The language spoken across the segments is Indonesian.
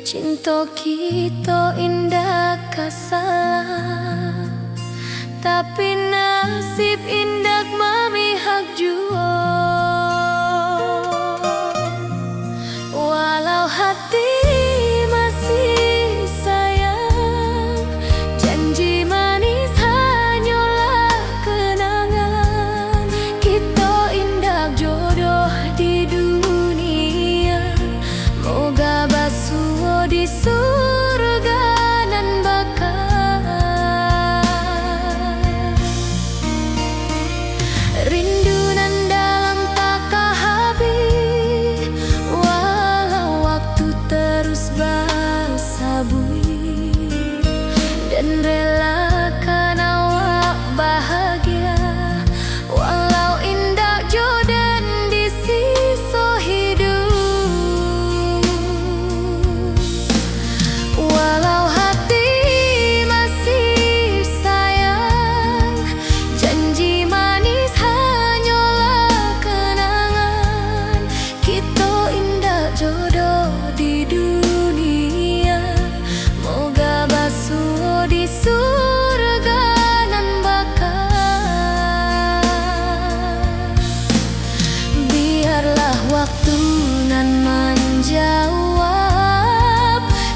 Cinta kita indah kasalah, tapi nasib indah memihak jua. Walau hati masih sayang, janji manis hanyalah kenangan. Kita indah jodoh di dunia, moga basuh di surga nan bakal. Rindu nan dalam tak habis, walau waktu terus bersabui, dan relakan awak bahagia walau indah jodan di sisa hidup. Walau hati masih sayang, janji manis hanyalah kenangan. Kita indah jodoh di dunia, moga basuh di surga nan bakal. Biarlah waktu nan menjawab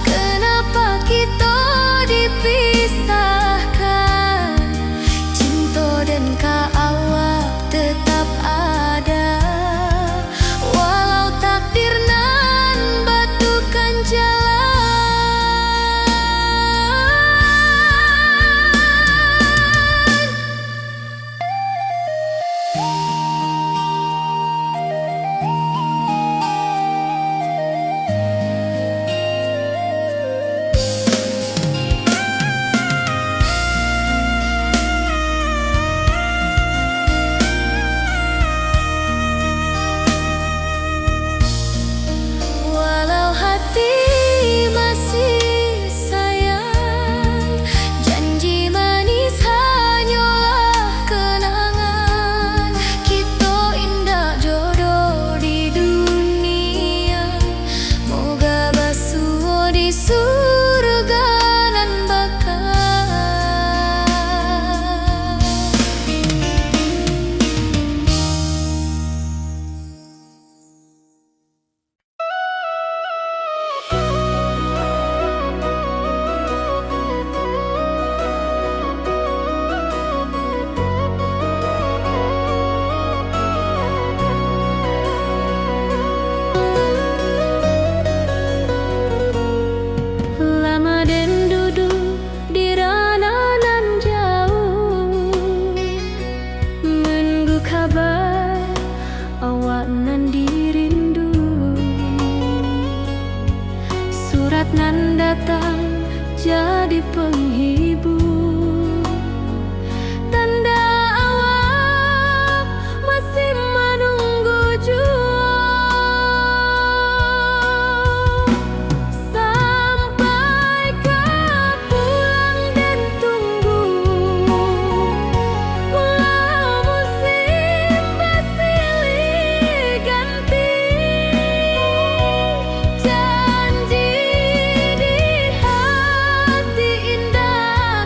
kenapa kita dipisahkan. Cinta dan awak tetap ada, walau takdir nan batukan jalan. Walau hati masih sayang, janji manis hanyalah kenangan. Kita indah jodoh di dunia, moga basuh di surga nan bakal. Lama den duduk di ranah nan jauh, menunggu kabar awak nan dirindu. Surat nan datang jadi penghibur, tanda awak masih menunggu jua. Sampai kau pulang dan tunggu, walau musim bersilih ganti. Janji di hati indah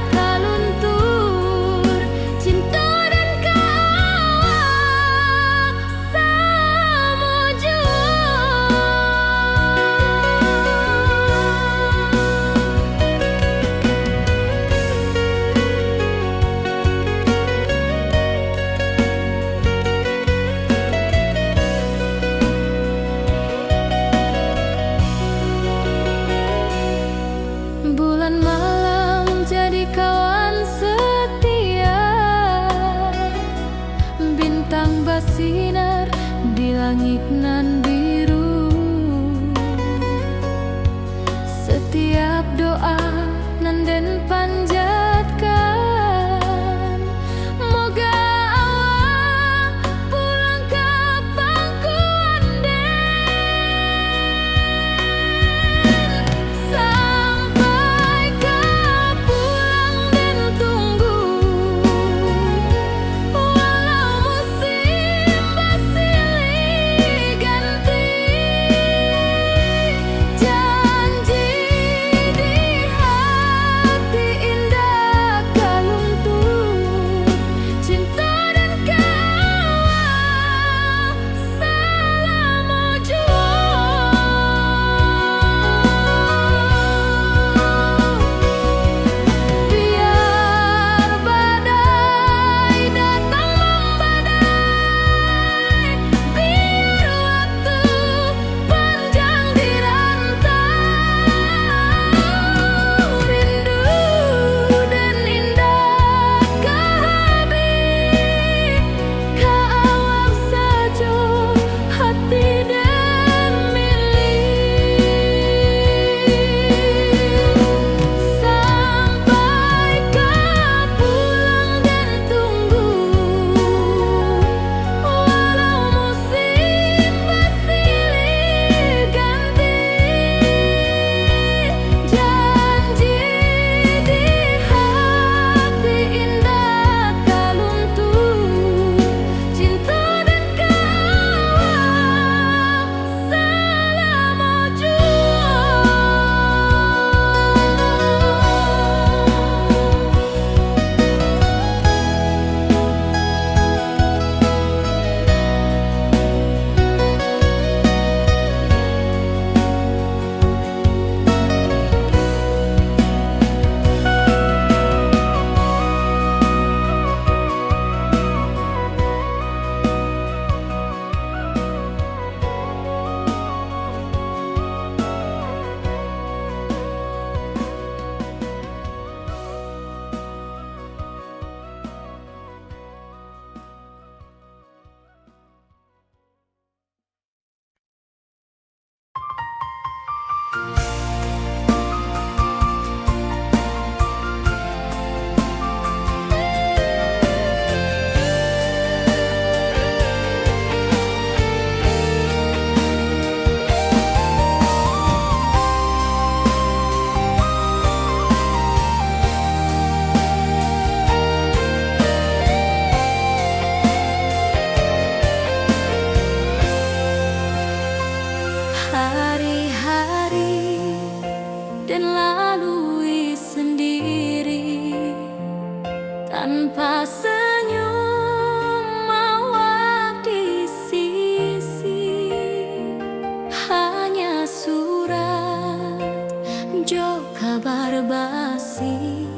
Jo kabar basi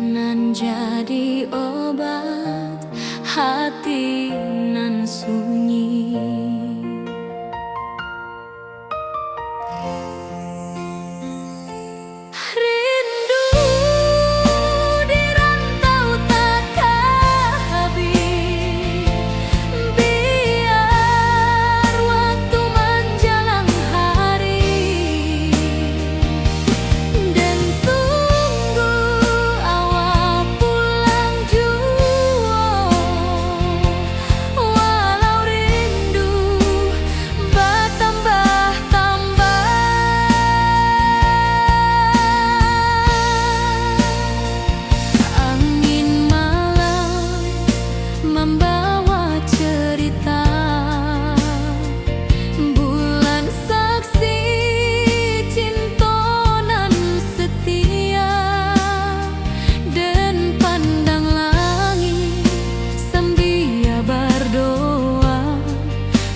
nan jadi obat hati nan sunyi. Rindu di rantau takkan habis, biar waktu menjelang hari, dan tunggu awal pulang jua. Walau rindu bertambah-tambah, angin malam membawa cerita, bulan saksi cinta nan setia, dan pandang langit sambil berdoa,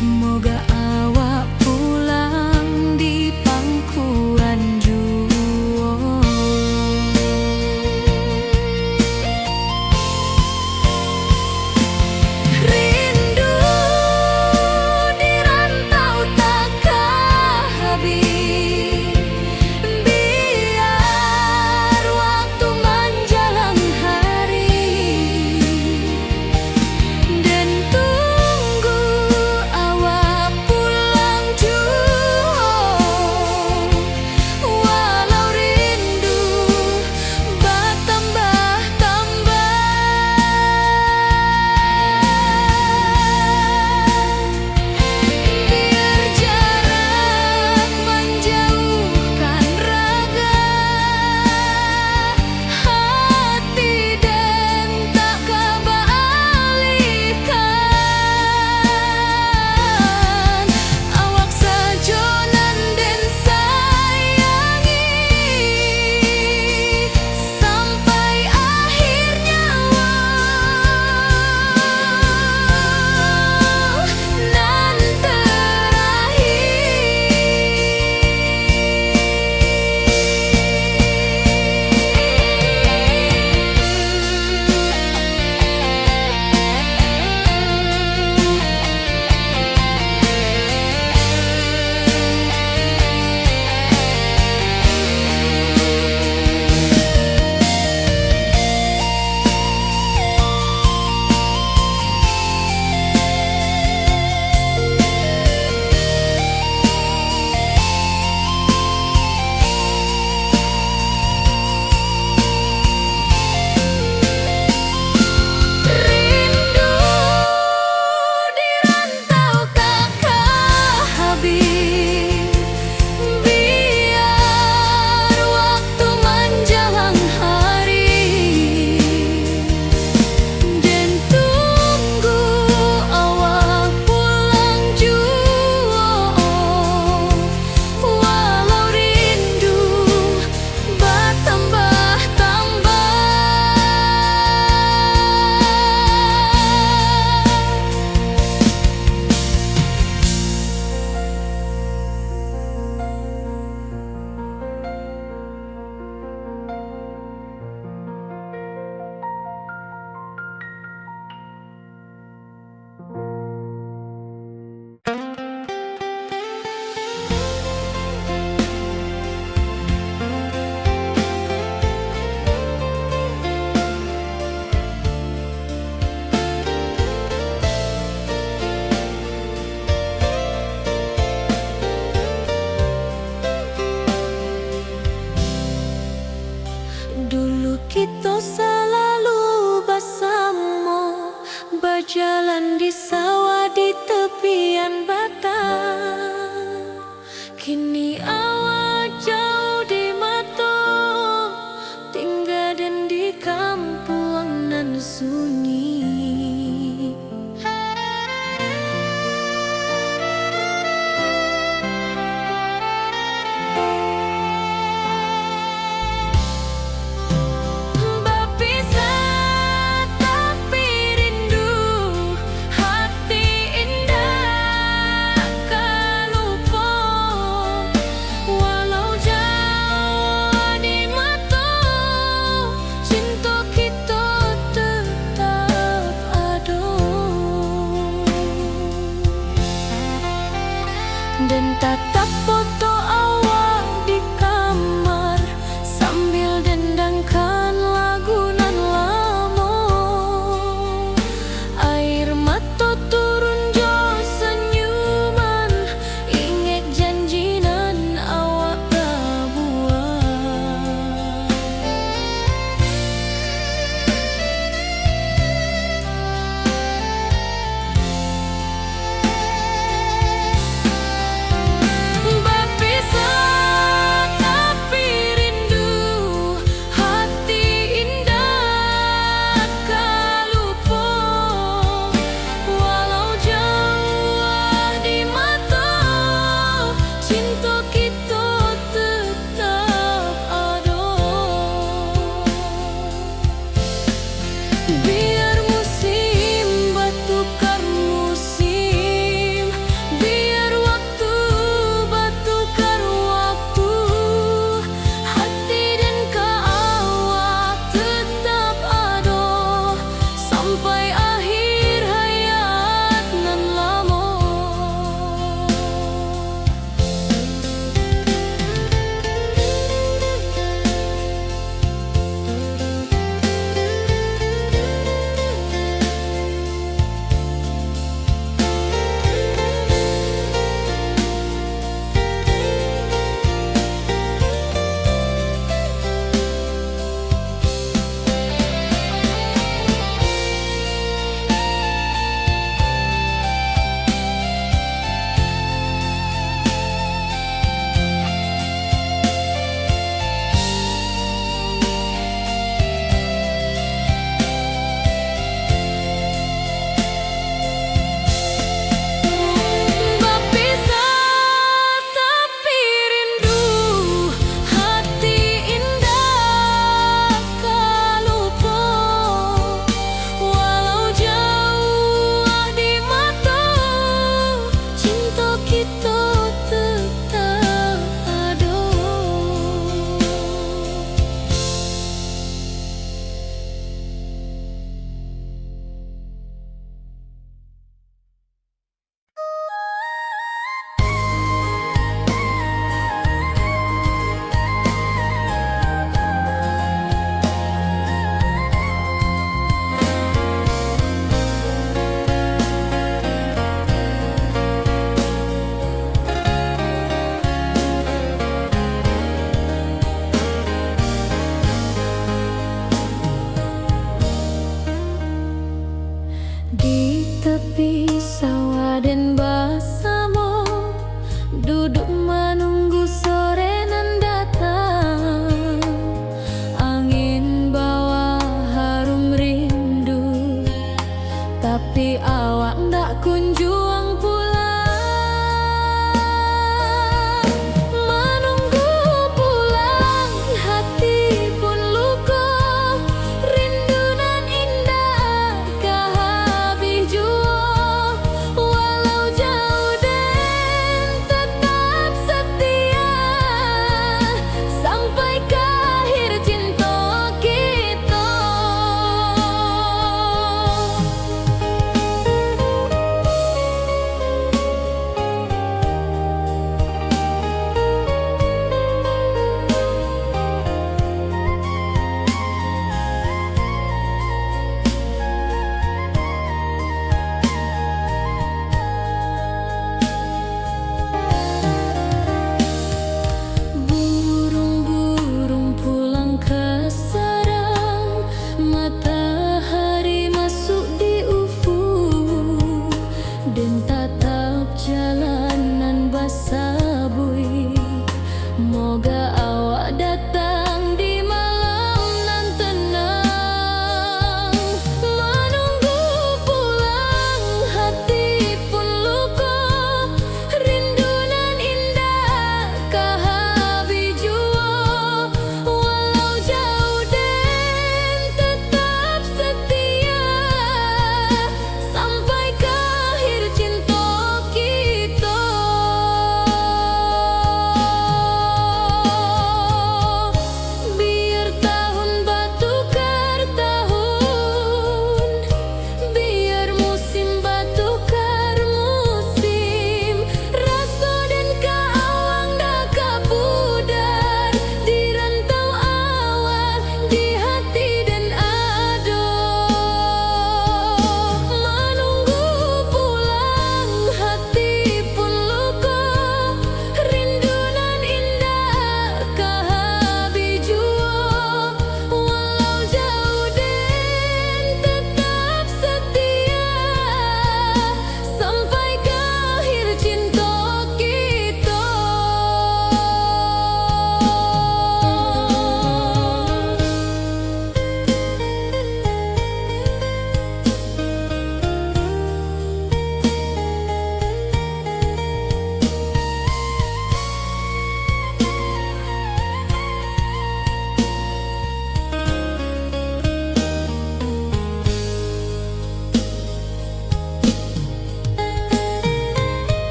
moga awak pulang di pangkuan jua. Rindu di rantau takkan habis, biar waktu menjelang hari, dan tunggu awak pulang jua. Walau rindu bertambah-tambah, biar jarak menjauhkan raga hati, dan tak kebalikan. Awak saja nan den sayangi sampai akhir nyawa, nan rindu di rantau takkan habis, biar waktu menjelang hari, dan tunggu awak pulang jua. Walau rindu bertambah-tambah, dulu kita selalu bersama, berjalan di sawah di tepian batang. Kini awak jauh di mata, tinggal dan di kampung nan sunyi. Berpisah tapi rindu hati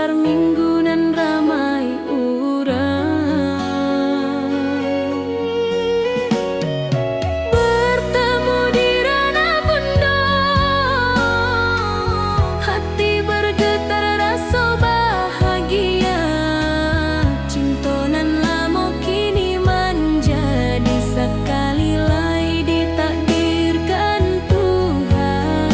pasar minggu nan ramai urang, bertemu di ranah pondok, hati bergetar rasa bahagia. Cinta nan lama kini menjadi sekali lagi ditakdirkan Tuhan.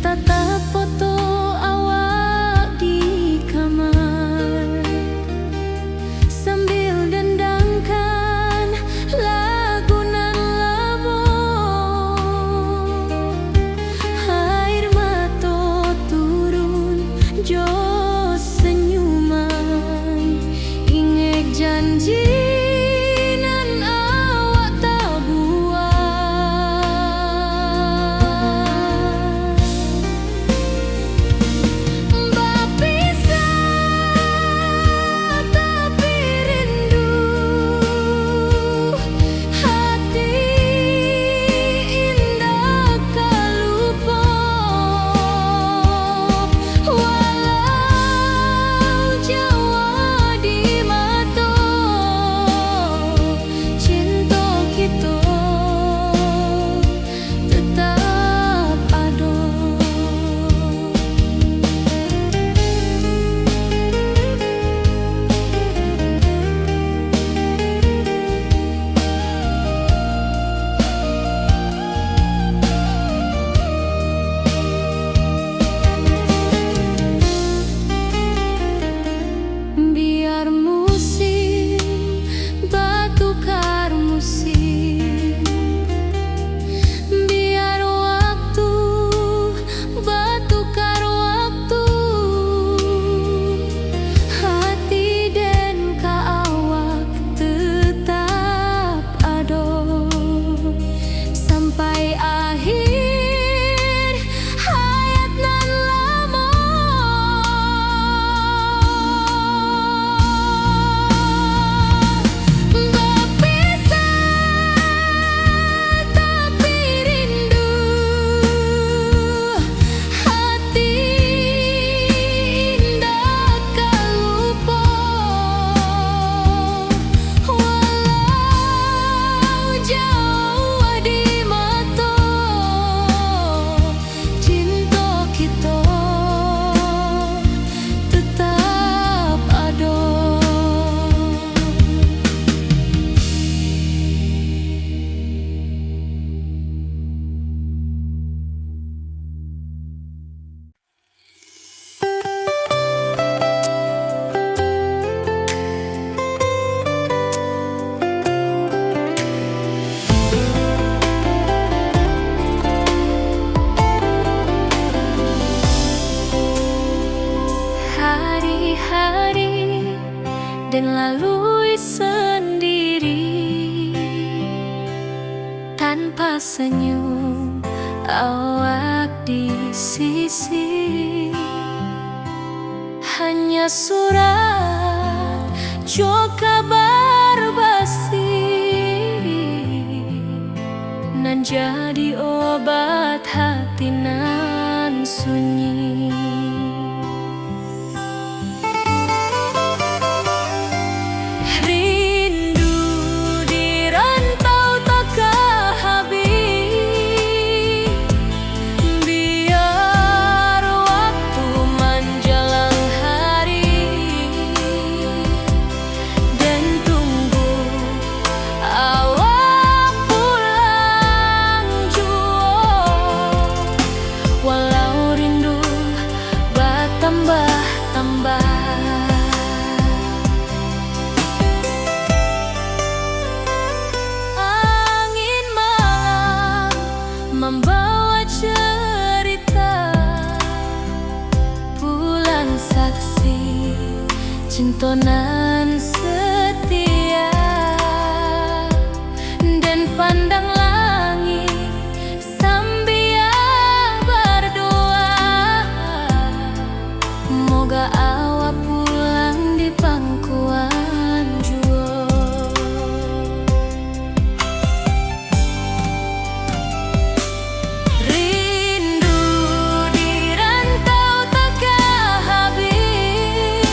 Tatap foto awak di kamar sambil dendangkan lagu nan lamo. Air mata turun jo senyuman, inget janji nan awak tak buat. Berpisah tapi rindu, hati indah tak lupa. Walau jauh di mata, cinta kita tetap ada. Biar musim bertukar musim, biar waktu bertukar waktu, hati dan awak tetap ada sampai akhir hayat nan lama. Berpisah tapi rindu, hati indah tak lupa. Walau jauh di mata, cinta kita tetap ada. Hari-hari dan lalui sendiri tanpa senyum awak di sisi. Hanya surat jo kabar basi nan jadi obat hati nan sunyi. Rindu di rantau takkan habis, biar waktu menjelang hari dan tunggu awak pulang jua. Walau rindu bertambah-tambah, angin malam membawa cerita, bulan saksi cinta nan setia, dan pandang langit sambil berdoa, moga awak pulang di pangkuan jua. Rindu di rantau takkan habis,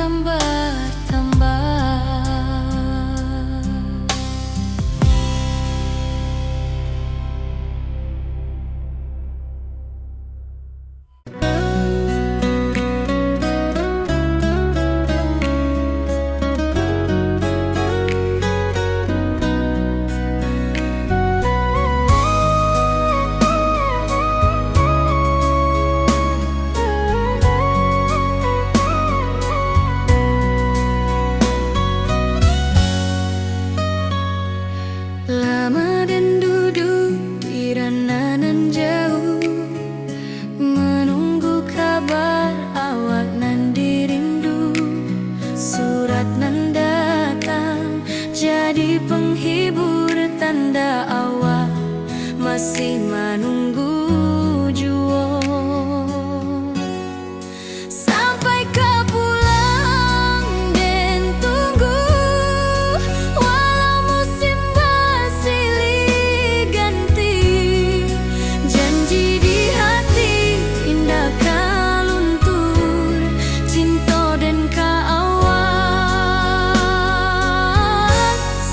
akan bertambah. Lama dan duduk di ranah jauh, menunggu kabar awak nan dirindu. Surat nan datang jadi penghibur, tanda awak masih menunggu jua. Sampai kau pulang dan tunggu, walau musim bersilih ganti. Janji di hati indah kau luntur, cinta dan kau awak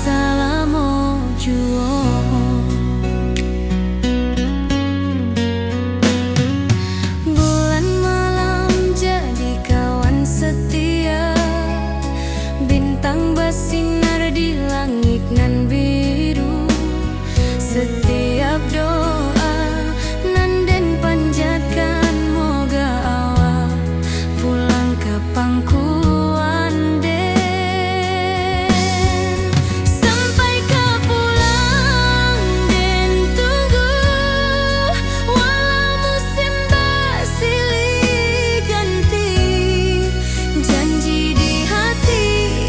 salamo jua. Bulan malam jadi kawan setia, bintang bersinar di langit nan biru. Setiap doa nan den panjatkan, moga awak pulang ke pangkuan den. Sampai kau pulang dan tunggu, walau musim bersilih ganti. Janji di hati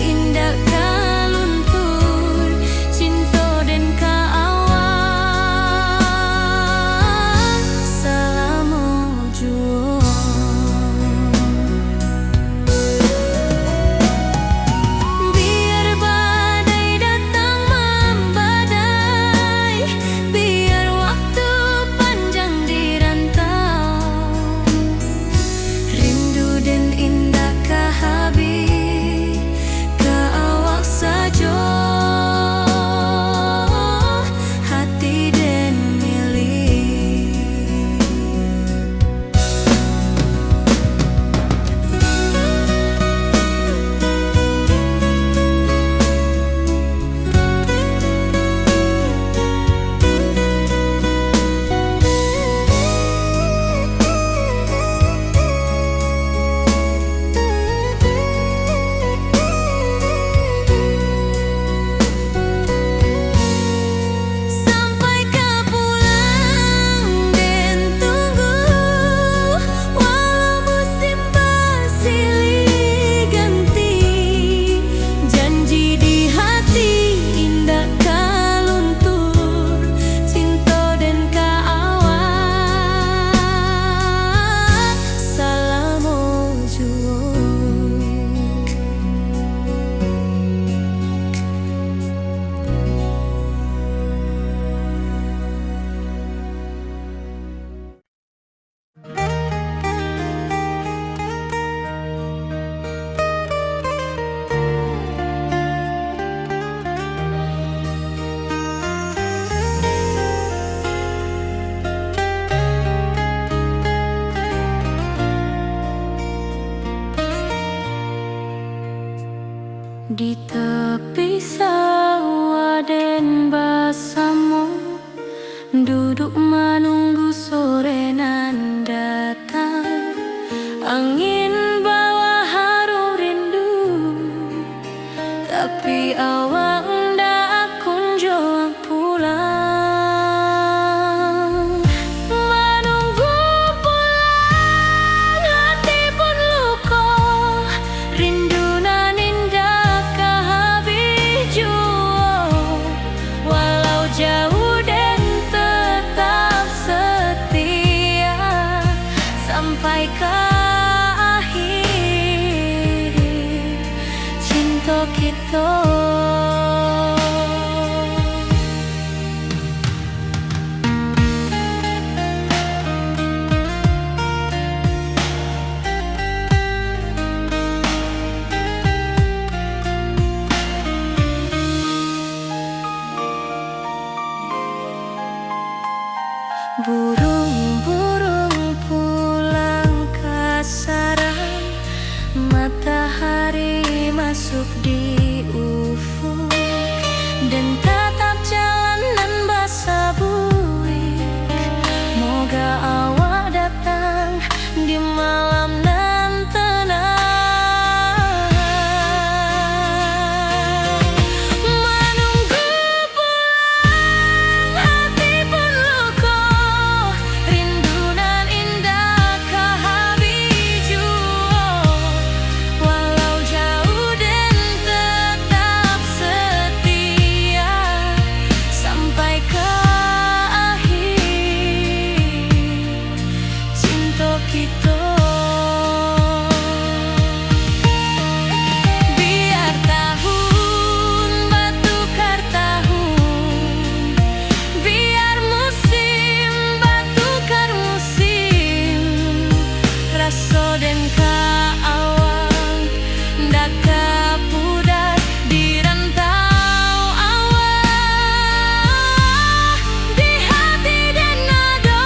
indah kau luntur, cinta dan kau awak salamo jua. Biar badai datang membadai, biar waktu panjang dirantau, rindu dan indah kah habis ke awak saja, hati dan milik. Sampai kau pulang dan tunggu, walau musim bersilih ganti. Janji di hati indah kau luntur, cinta dan kau awak salamo jua. Di tepi sawah dan bersama, duduk menunggu sore nan datang. Angin bawa harum rindu, tapi awak ndak kunjung pulang. Menunggu pulang hati pun luka, rindu nan indah kah habis jua. Walau jauh dan tetap setia, sampai ke akhir cinta kita. tak pudar di rantau awal, di hati dan nado.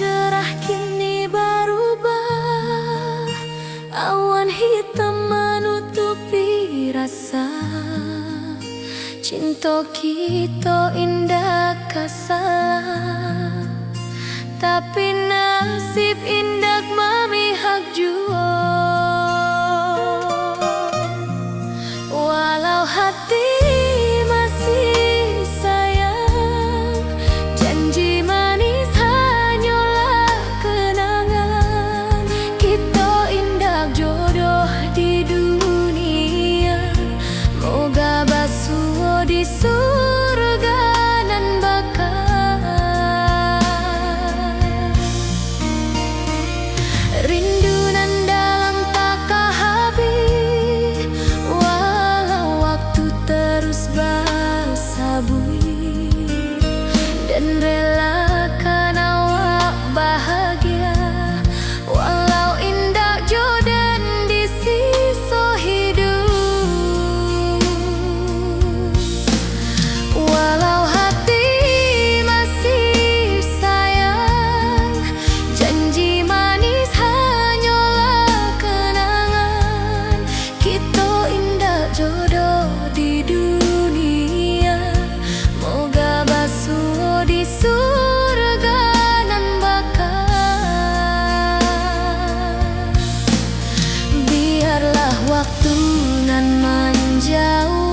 cerah kini berubah, awan hitam menutupi rasa. Cinta kita indah kasalah, tapi nasib indah memihak jua. Walau hati masih sayang, janji manis hanyalah kenangan. Kita indah jodoh di dunia, moga basuh di surga nan bakal. Rindu nan dalam tak habis, walau waktu terus bersabui, dan relakan awak bahagia, walau indah jodan di sisa hidup. Walau hati masih sayang, janji manis hanyalah kenangan. Kita indah jodoh di dunia, moga basuh di surga nan bakal. Biarlah waktu nan menjawab,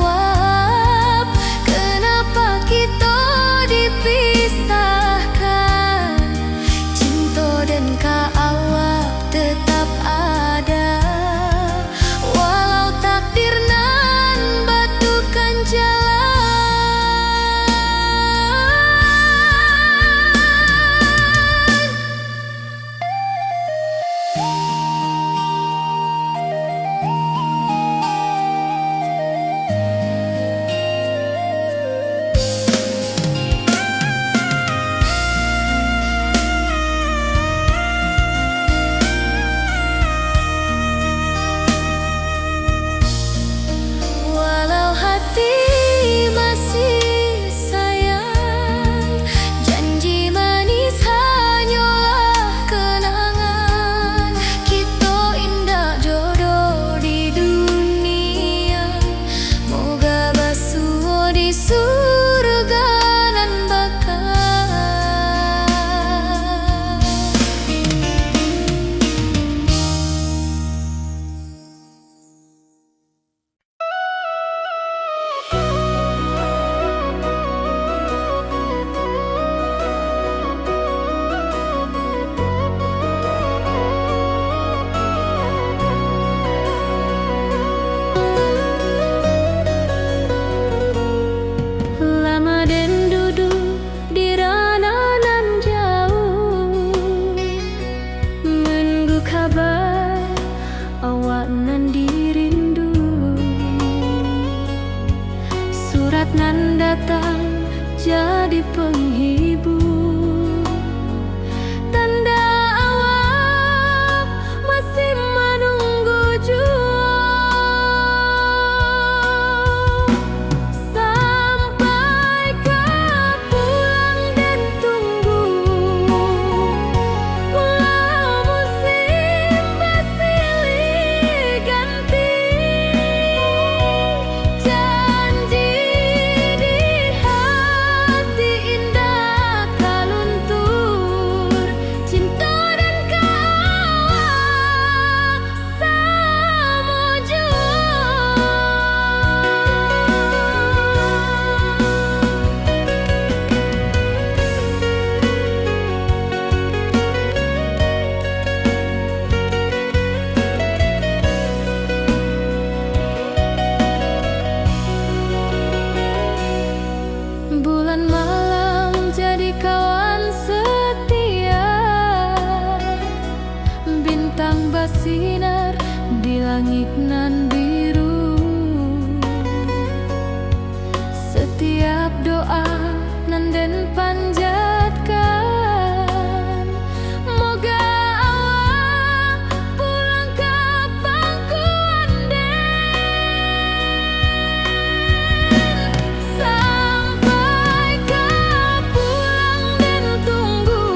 kenapa kita dipisahkan. Cinta dan awak tetap ada, walau takdir nan batukan jalan. Walau hati masih sayang, janji manis hanyalah kenangan. Kita indah jodoh di dunia, moga basuh di surga nan bakal. Lama den duduk di ranah nan jauh, menunggu kabar awak nan dirindu. Surat nan datang jadi penghibur, tanda awak masih menunggu jua. Sampai kau pulang dan tunggu, walau musim bersilih ganti. Janji di hati indah kaluntur, cinta dan awak sama jua. Bulan malam jadi kawan setia, bintang bersinar di langit nan biru. Setiap doa nan den panjatkan, moga awak pulang ke pangkuan den. Sampai kau pulang dan tunggu,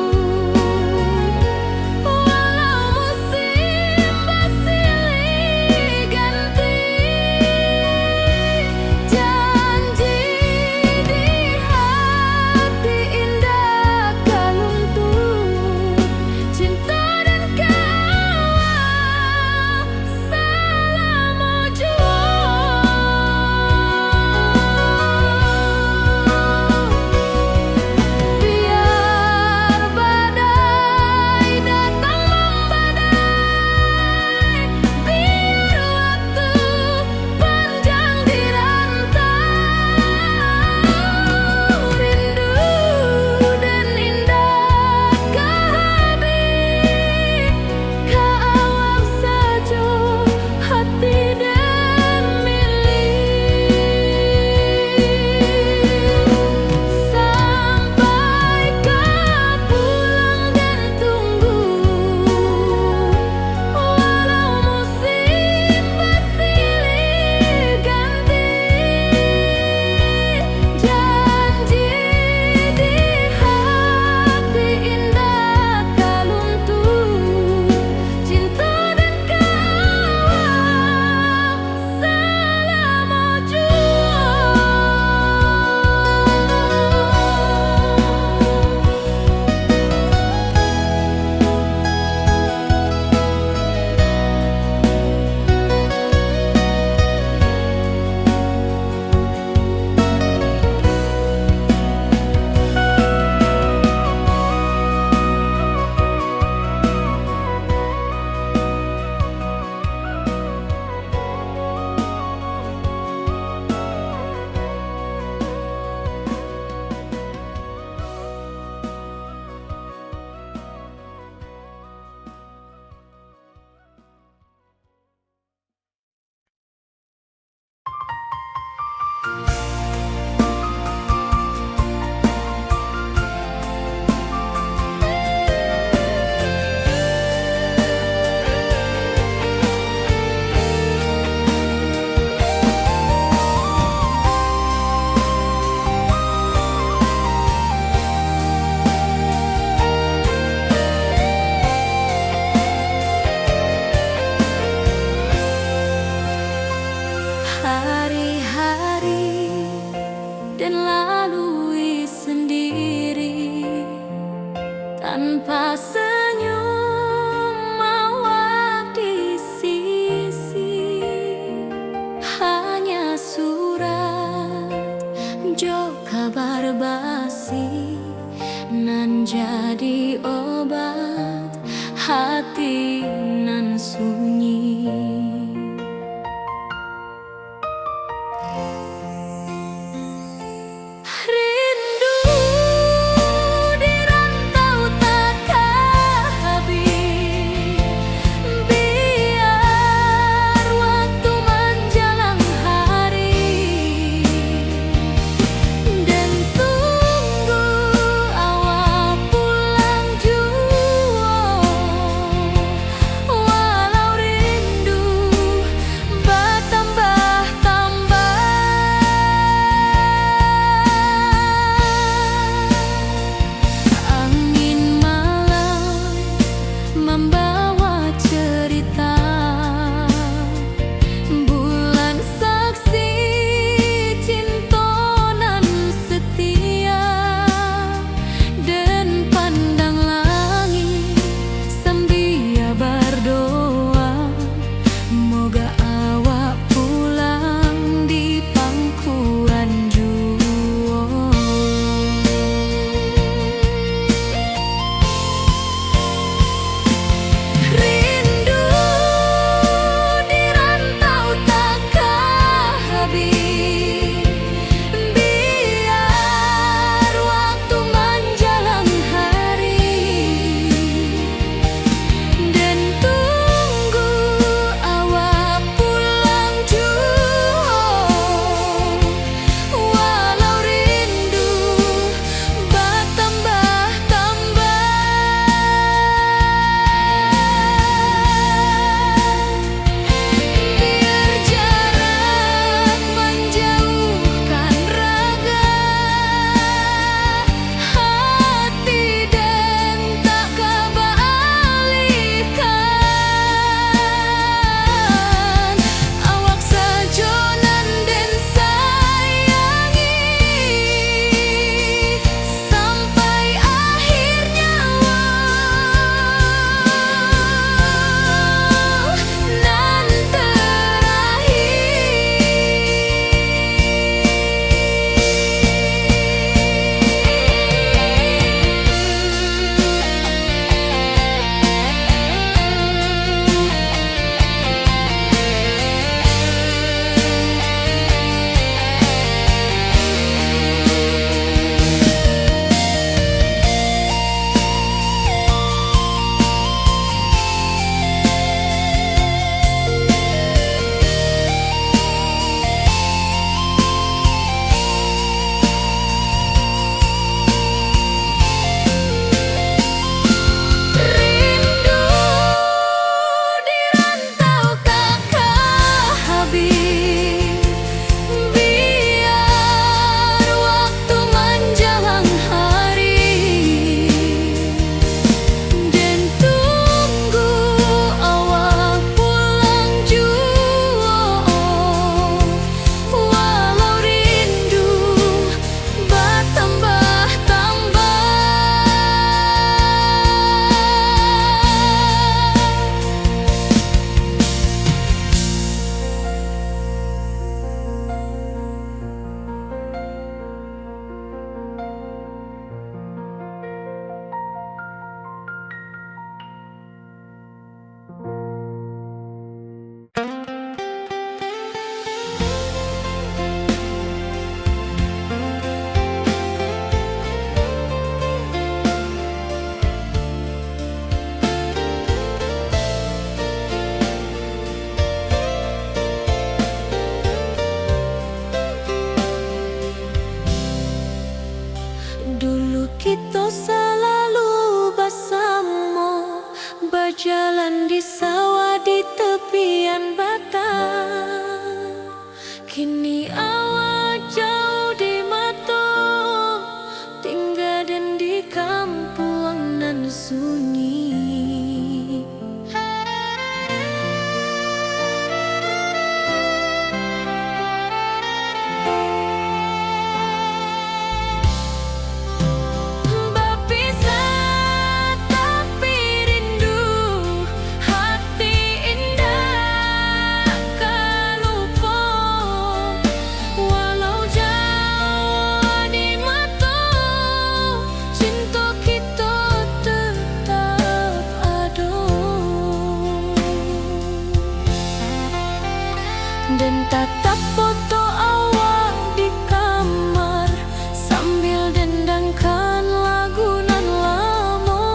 dan tatap foto awak di kamar sambil dendangkan lagu nan lamo.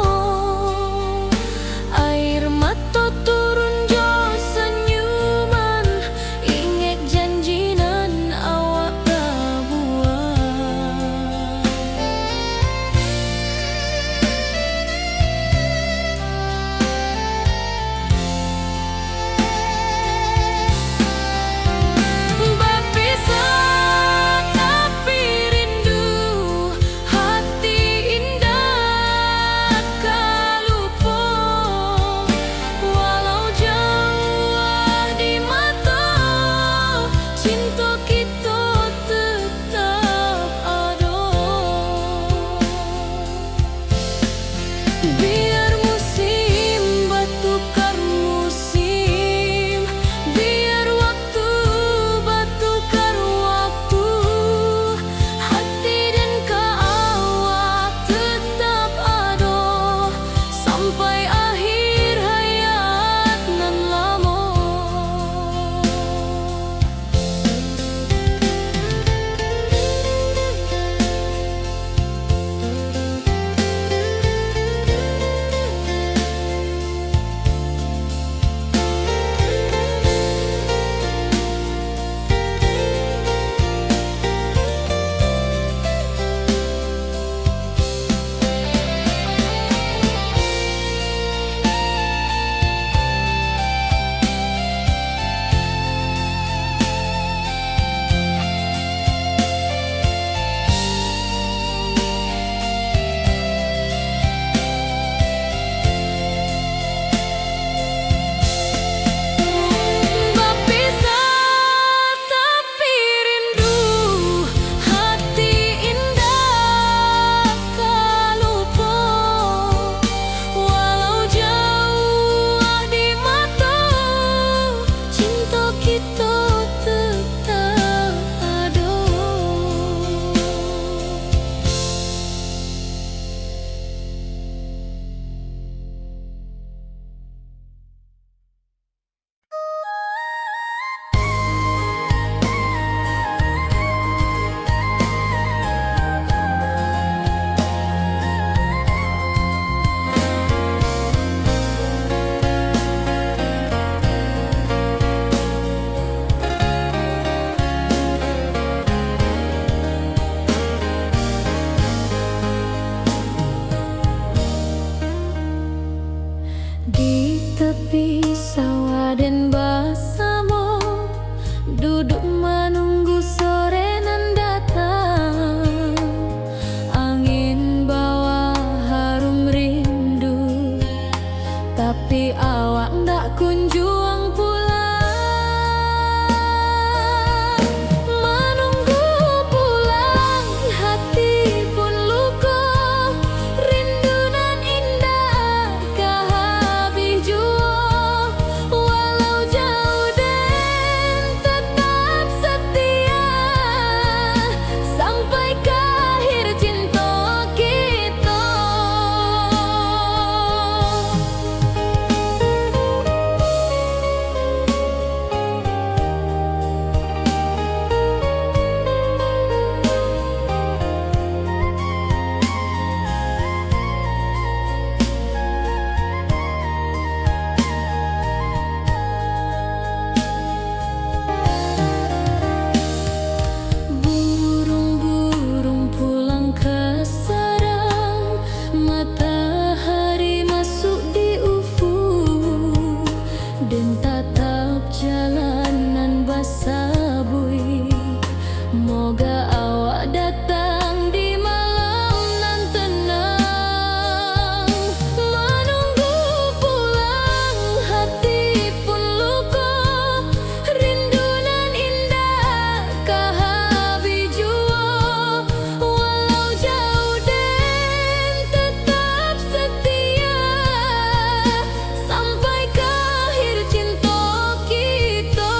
Air mata turun jo senyuman, inget janji nan awak buat. Berpisah tapi rindu, hati indah kalupo. Walau jauh di mata, cinta kita tetap ada. Biar musim bertukar musim, biar waktu bertukar waktu, hati dan awak tetap ada sampai akhir hayat nan lama. Berpisah tapi rindu, hati indah kalupo. Walau jauh di mata, cinta kita tetap ada. Di tepi sawah dan bersama, duduk menunggu sore nan datang. Angin bawa harum rindu, tapi awak ndak kunjung pulang. Menunggu pulang, hati pun luka. Rindu nan indah habis jua. Walau jauh dan tetap setia sampai ke akhir cinta kita. Burung-burung pulang ke sarang, matahari masuk di ufuk, dan tatap jalanan basabui. Moga awak datang di malam nan tenang. Menunggu pulang, hati pun luka. Rindu nan indah habis jua. Walau jauh dan tetap setia sampai ke akhir cinta kita.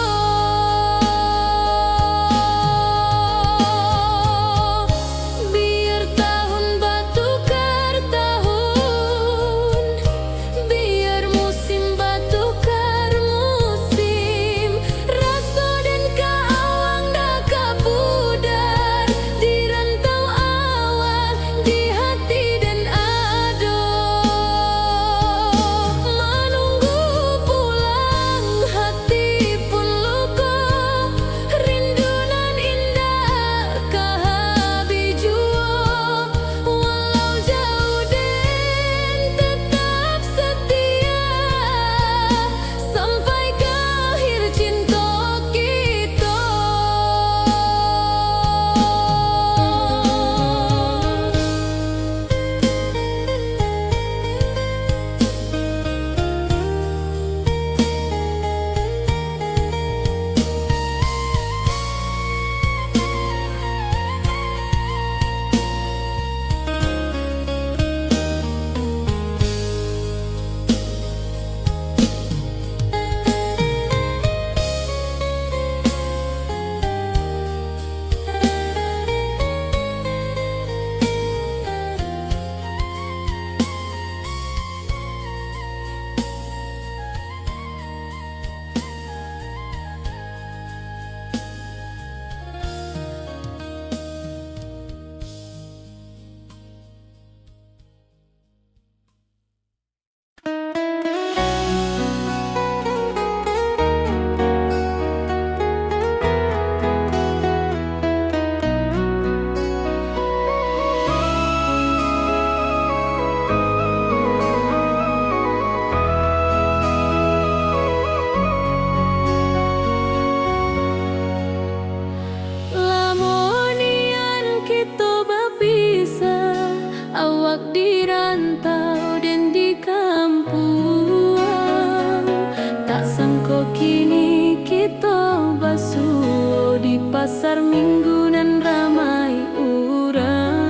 pasar minggu nan ramai urang.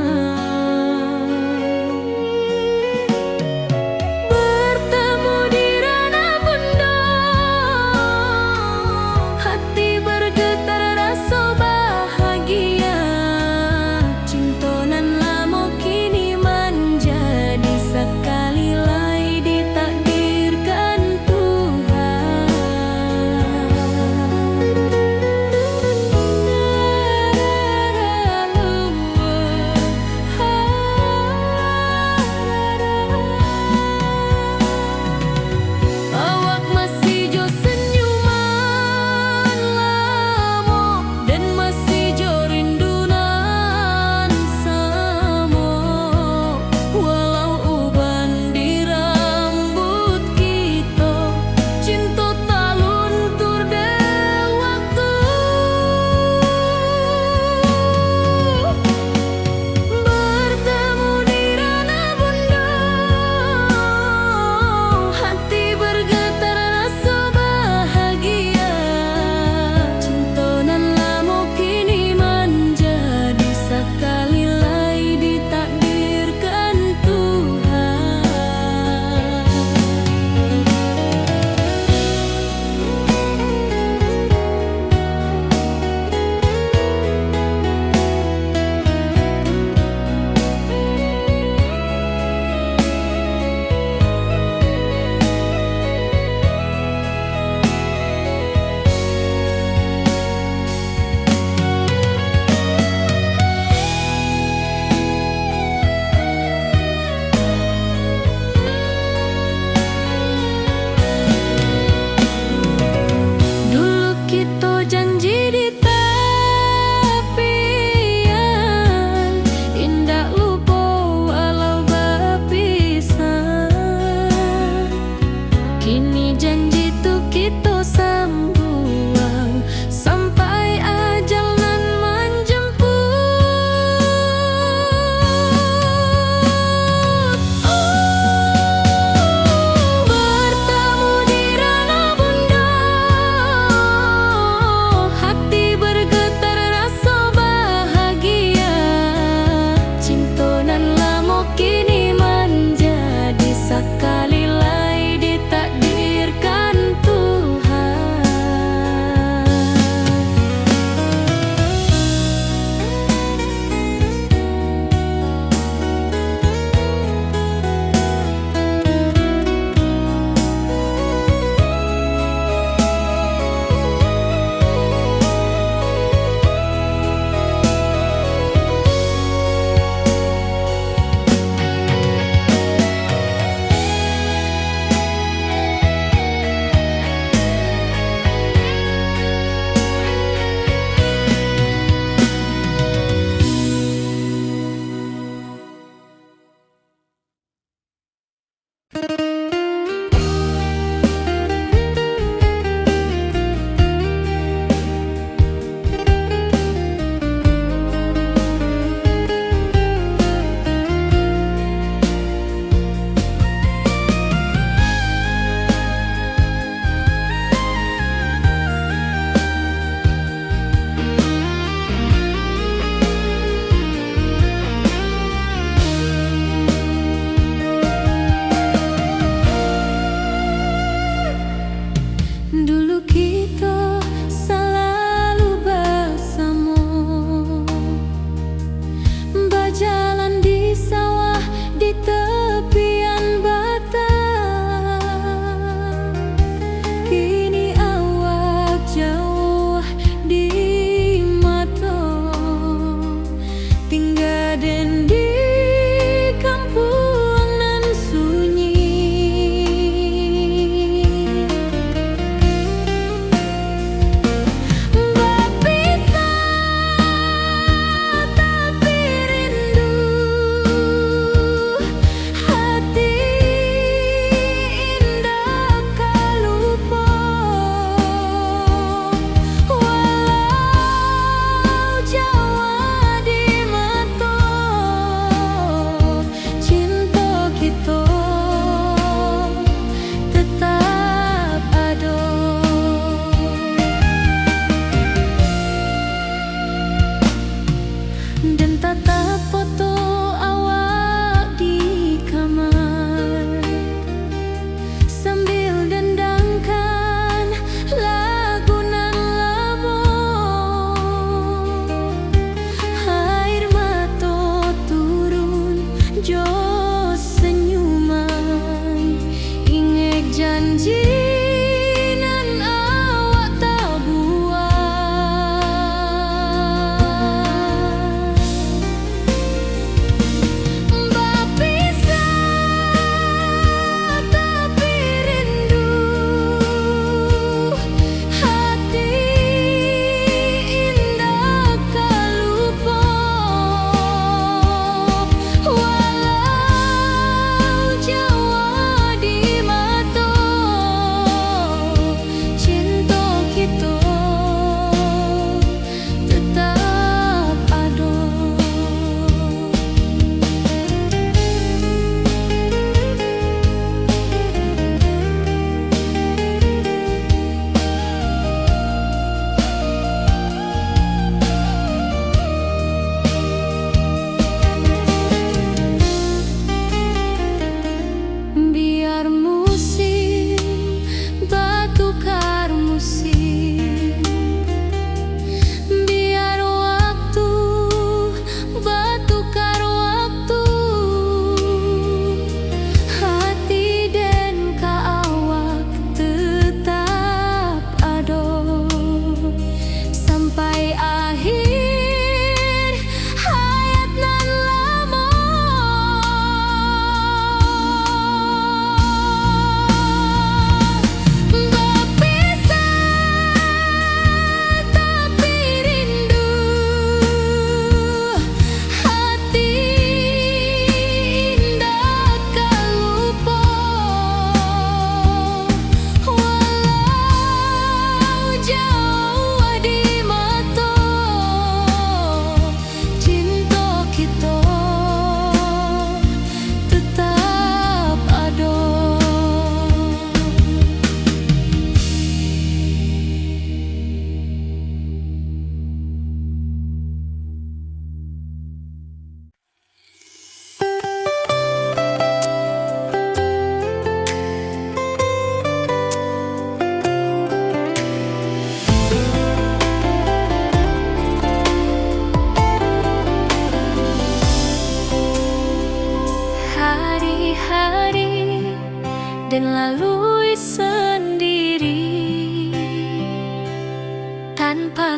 Bertemu di ranah bunda, hati bergetar rasa bahagia. Cinta nan lama kini menjadi sekali lai ditakdirkan Tuhan.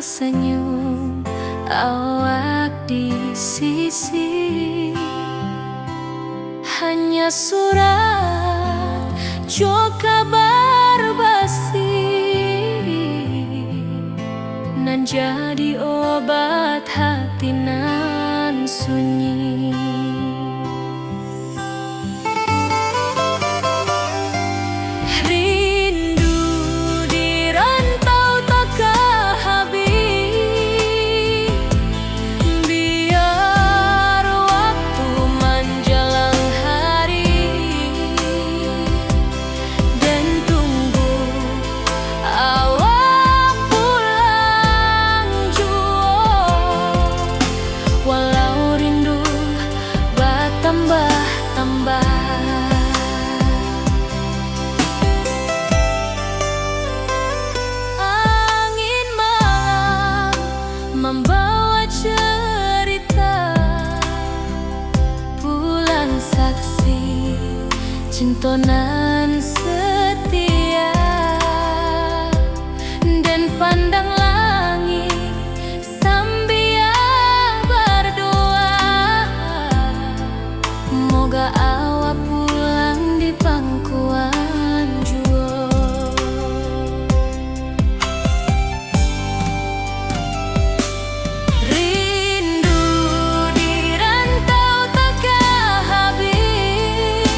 senyum awak di sisi. Hanya surat jo kabar basi nan jadi obat hati nan sunyi. Rindu di rantau takkan habis, biar waktu menjelang hari dan tunggu awak pulang jua. Walau rindu bertambah-tambah, angin malam membawa cerita, bulan saksi cintonan setia, dan pandang langit sambil berdoa, moga awak pulang di pangkuan jua. Rindu di rantau takkan habis,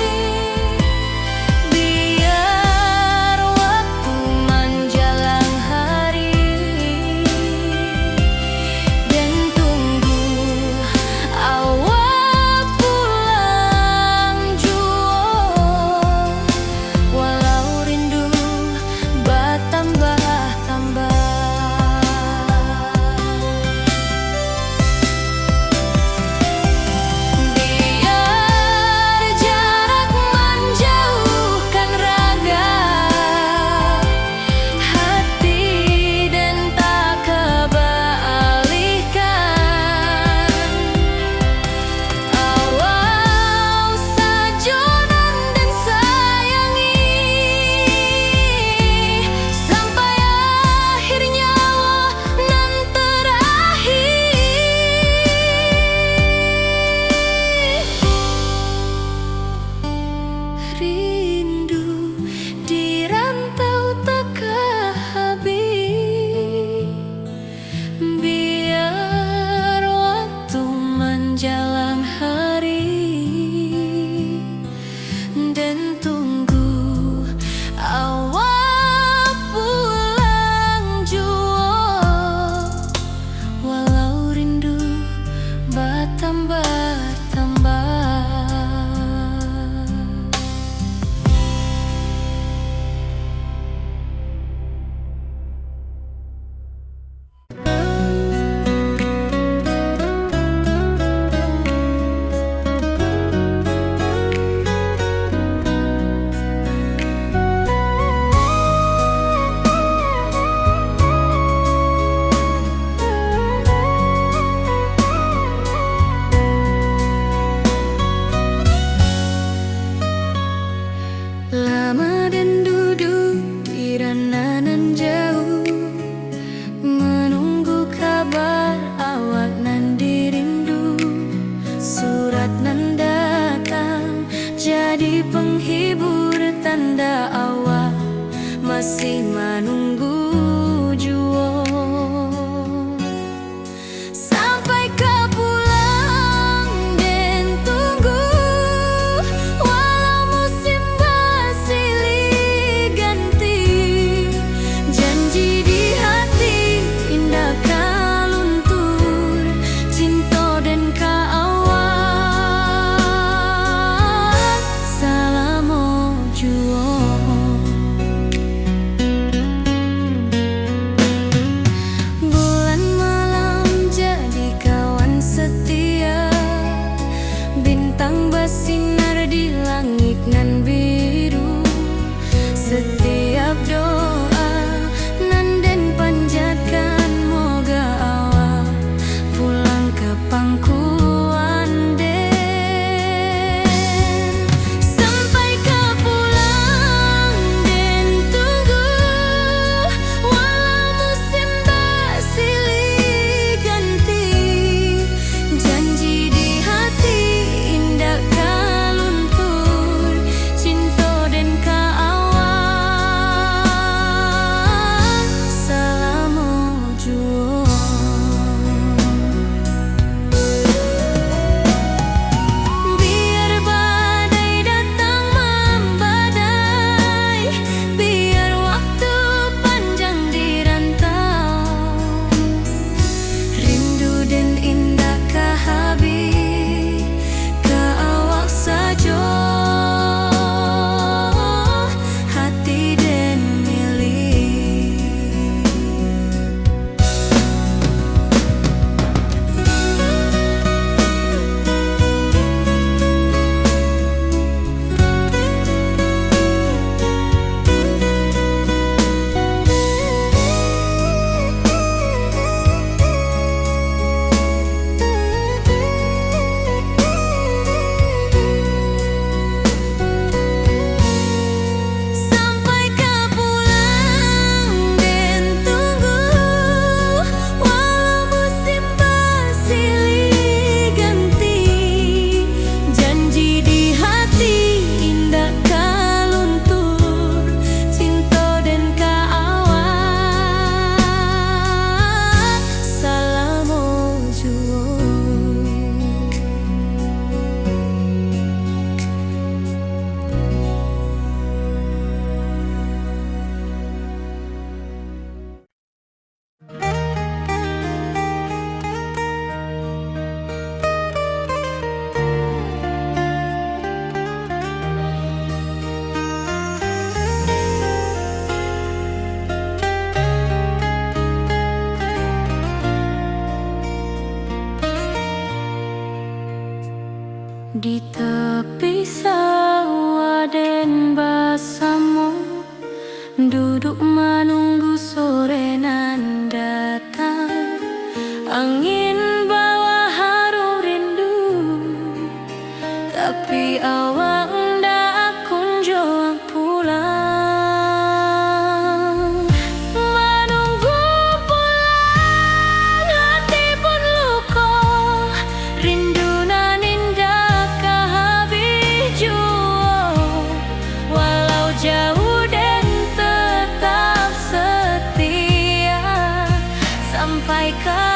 sampai ke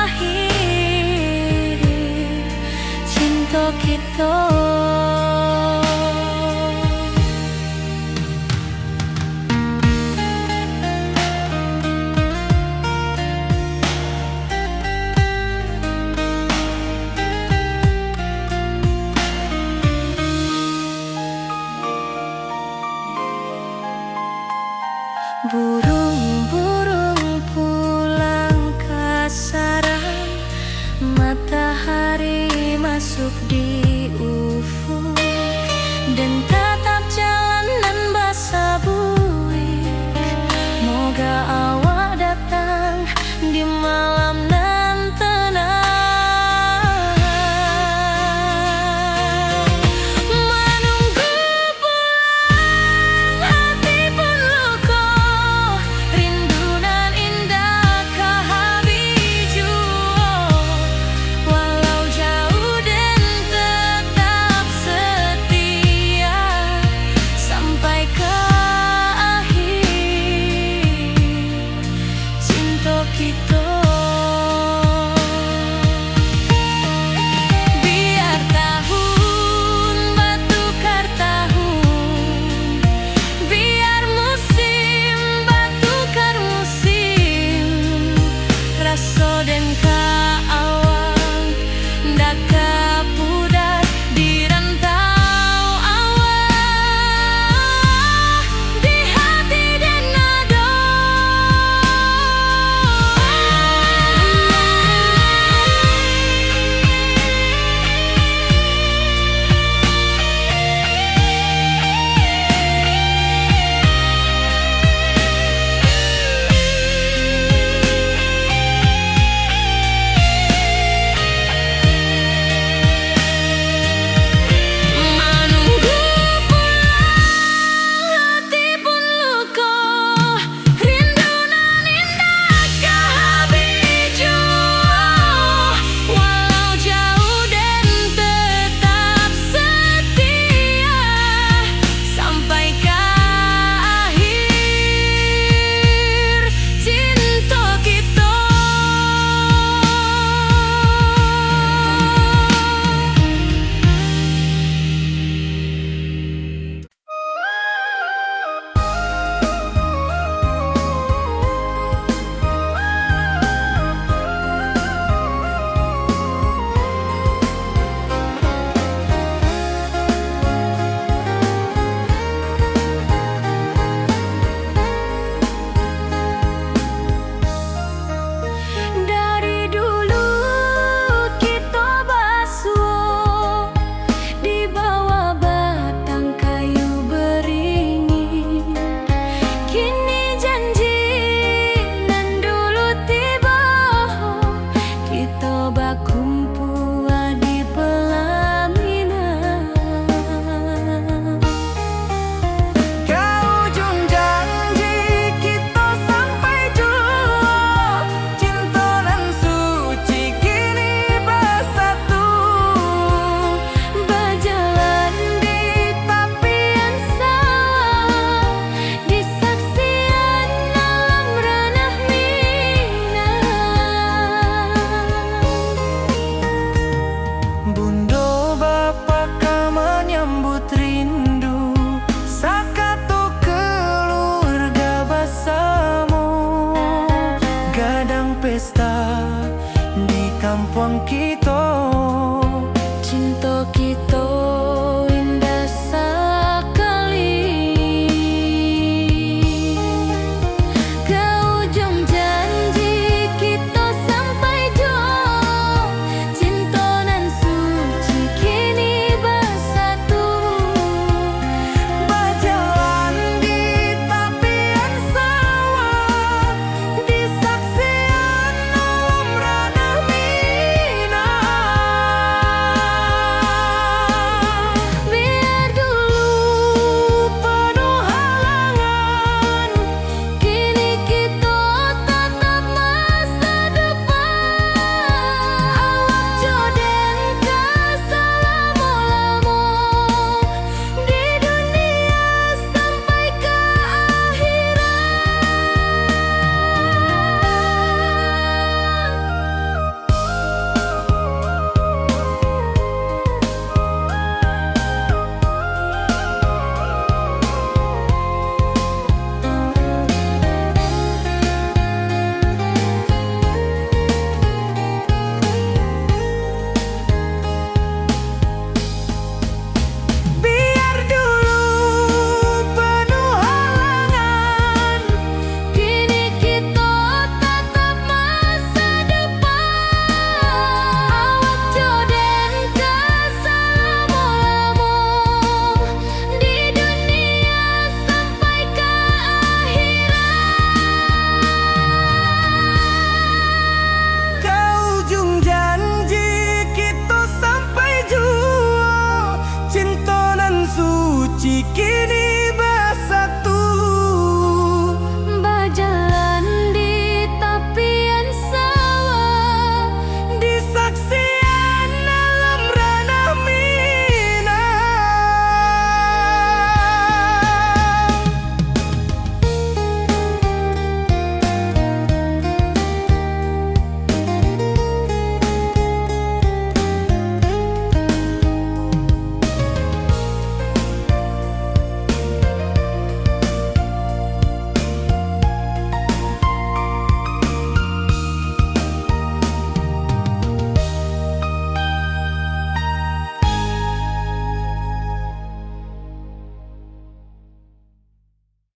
akhir cinta kita. Burung-burung pulang ke sarang, matahari masuk di ufuk, dan tatap jalanan basah buik. Moga awak datang di malam nan tenang. Menunggu pulang hati pun luka, rindu nan indah ke habis jua. Walau jauh dan tetap setia sampai ke akhir cinta kita. Biar tahun batukar tahun, biar musim batukar musim, rasa dan kaawang dak kapudar di rantau awak, di hati dan nada. Menunggu pulang hati pun luka, rindu nan indah ke habis jua. Walau jauh dan tetap setia sampai ke akhir cinta kita. Dari dulu kita basuh di bawah batang kayu beringin. Kini janji nan dulu tiba, kita bakumpul di pelaminan. Ke ujung janji kita sampai jua, cinta nan suci kini bersatu, berjalan di tapian sawah, di saksian alam ranah Minang. Bunda bapa menyambut rindu, sakatu keluarga bersama, gadang pesta di kampung kita.